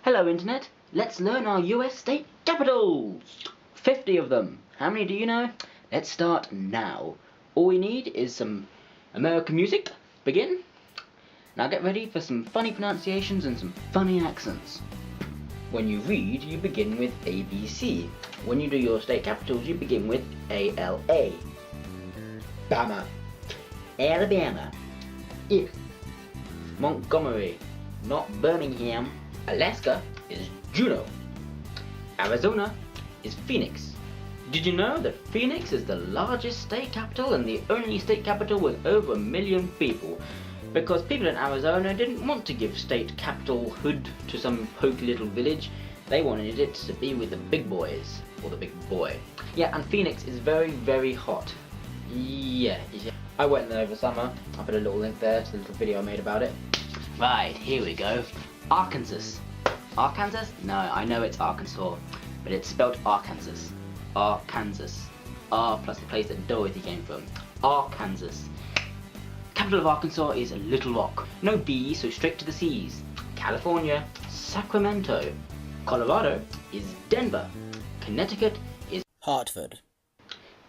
Hello Internet, let's learn our US state capitals! 50 of them. How many do you know? Let's start now. All we need is some American music. Begin. Now get ready for some funny pronunciations and some funny accents. When you read, you begin with ABC. When you do your state capitals, you begin with ALA. Bama. Alabama. If. Montgomery. Not Birmingham. Alaska is Juneau. Arizona is Phoenix. Did you know that Phoenix is the largest state capital and the only state capital with over 1 million people? Because people in Arizona didn't want to give state capitalhood to some poky little village. They wanted it to be with the big boys, or the big boy. Yeah, and Phoenix is very, very hot. Yeah. I went there over summer. I'll put a little link there to the little video I made about it. Right, here we go. Arkansas. Arkansas? No, I know it's Arkansas, but it's spelled Arkansas. Arkansas. R plus the place that Dorothy came from. Arkansas. Capital of Arkansas is Little Rock. No B, so straight to the C's. California, Sacramento. Colorado is Denver. Connecticut is Hartford.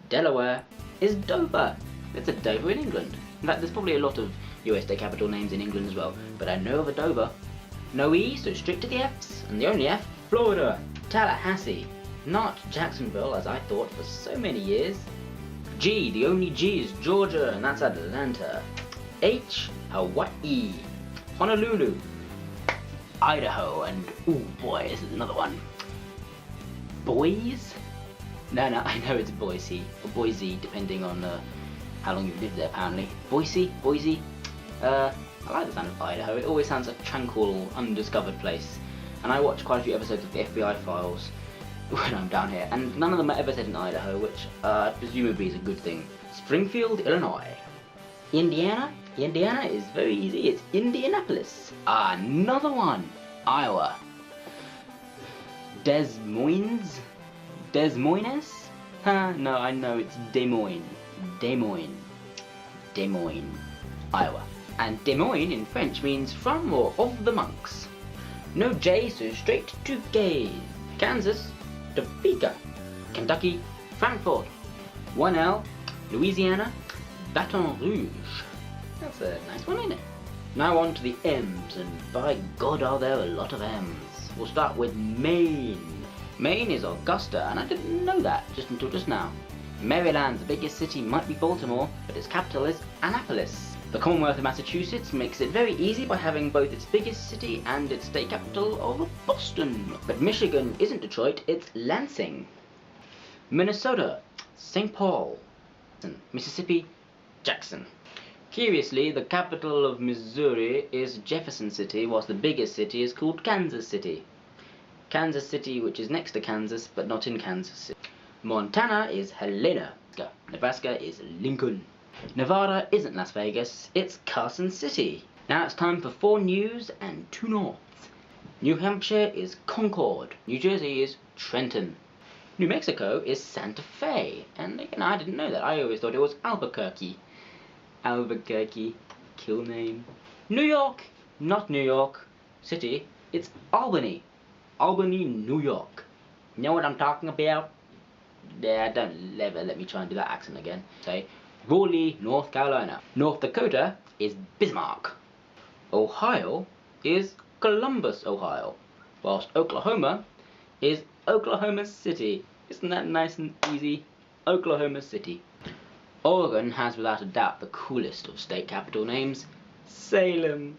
Delaware is Dover. It's a Dover in England. In fact, there's probably a lot of US state capital names in England as well, but I know of a Dover. No E, so straight to the F's, and the only F, Florida. Tallahassee. Not Jacksonville, as I thought for so many years. G, the only G is Georgia, and that's Atlanta. H, Hawaii. Honolulu. Idaho, and ooh boy, this is another one. Boise? No, I know it's Boise, or Boise, depending on how long you've lived there apparently. Boise? I like the sound of Idaho. It always sounds like a tranquil, undiscovered place. And I watch quite a few episodes of the FBI Files when I'm down here, and none of them are ever set in Idaho, which presumably is a good thing. Springfield, Illinois. Indiana? Indiana is very easy. It's Indianapolis. Another one. Iowa. Des Moines? Des Moines? No, I know it's Des Moines. Des Moines. Des Moines. Iowa. And Des Moines in French means from or of the monks. No J, so straight to Gay. Kansas, Topeka. Kentucky, Frankfort. 1L, Louisiana, Baton Rouge. That's a nice one, isn't it? Now on to the M's, and by God are there a lot of M's. We'll start with Maine. Maine is Augusta, and I didn't know that until just now. Maryland's biggest city might be Baltimore, but its capital is Annapolis. The Commonwealth of Massachusetts makes it very easy by having both its biggest city and its state capital of Boston. But Michigan isn't Detroit, it's Lansing. Minnesota, St. Paul. Mississippi, Jackson. Curiously, the capital of Missouri is Jefferson City, whilst the biggest city is called Kansas City. Kansas City, which is next to Kansas, but not in Kansas City. Montana is Helena. Nebraska is Lincoln. Nevada isn't Las Vegas, it's Carson City. Now it's time for 4 news and 2 norths. New Hampshire is Concord. New Jersey is Trenton. New Mexico is Santa Fe. And again, I didn't know that. I always thought it was Albuquerque. Albuquerque, kill name. New York, not New York City, it's Albany. Albany, New York. You know what I'm talking about? Yeah, don't ever let me try and do that accent again. Say, Raleigh, North Carolina. North Dakota is Bismarck. Ohio is Columbus, Ohio. Whilst Oklahoma is Oklahoma City. Isn't that nice and easy? Oklahoma City. Oregon has without a doubt the coolest of state capital names. Salem.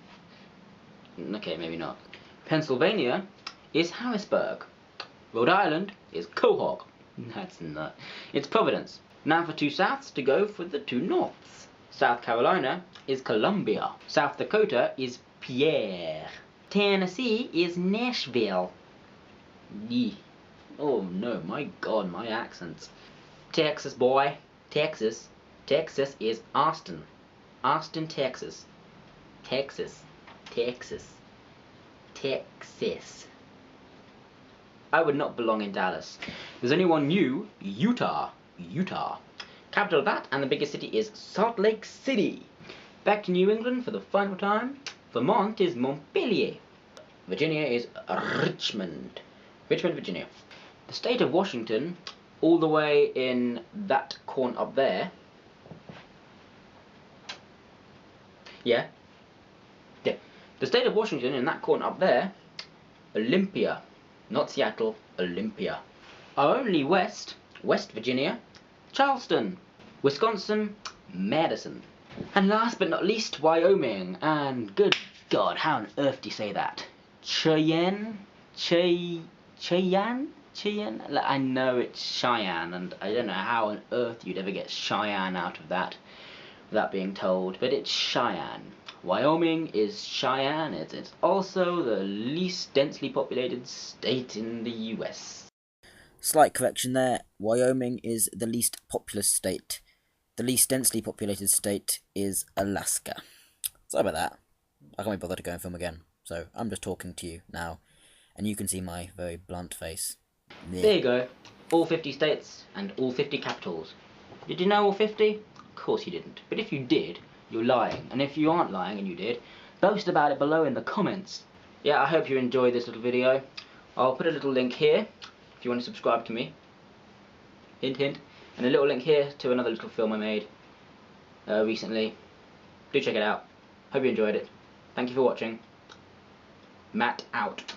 Okay, maybe not. Pennsylvania is Harrisburg. Rhode Island is Quahog. That's not. It's Providence. Now for 2 souths to go for the 2 norths. South Carolina is Columbia. South Dakota is Pierre. Tennessee is Nashville. Yee. Oh no, my God, my accents. Texas, boy. Texas. Texas is Austin. Austin, Texas. Texas. Texas. Texas. I would not belong in Dallas. There's only one U, Utah. Utah. Capital of that and the biggest city is Salt Lake City. Back to New England for the final time. Vermont is Montpelier. Virginia is Richmond. Richmond, Virginia. The state of Washington, all the way in that corner up there. Yeah. The state of Washington in that corner up there, Olympia. Not Seattle, Olympia. Our only west, West Virginia, Charleston. Wisconsin, Madison. And last but not least, Wyoming. And good God, how on earth do you say that? Cheyenne? Cheyenne? I know it's Cheyenne, and I don't know how on earth you'd ever get Cheyenne out of that without being told, but it's Cheyenne. Wyoming is Cheyenne. It's also the least densely populated state in the US. Slight correction there. Wyoming is the least populous state. The least densely populated state is Alaska. Sorry about that. I can't be bothered to go and film again, so I'm just talking to you now, and you can see my very blunt face. There you go. All 50 states and all 50 capitals. Did you know all 50? Of course you didn't. But if you did, you're lying. And if you aren't lying and you did, boast about it below in the comments. Yeah, I hope you enjoyed this little video. I'll put a little link here if you want to subscribe to me. Hint, hint. And a little link here to another little film I made recently. Do check it out. Hope you enjoyed it. Thank you for watching. Matt out.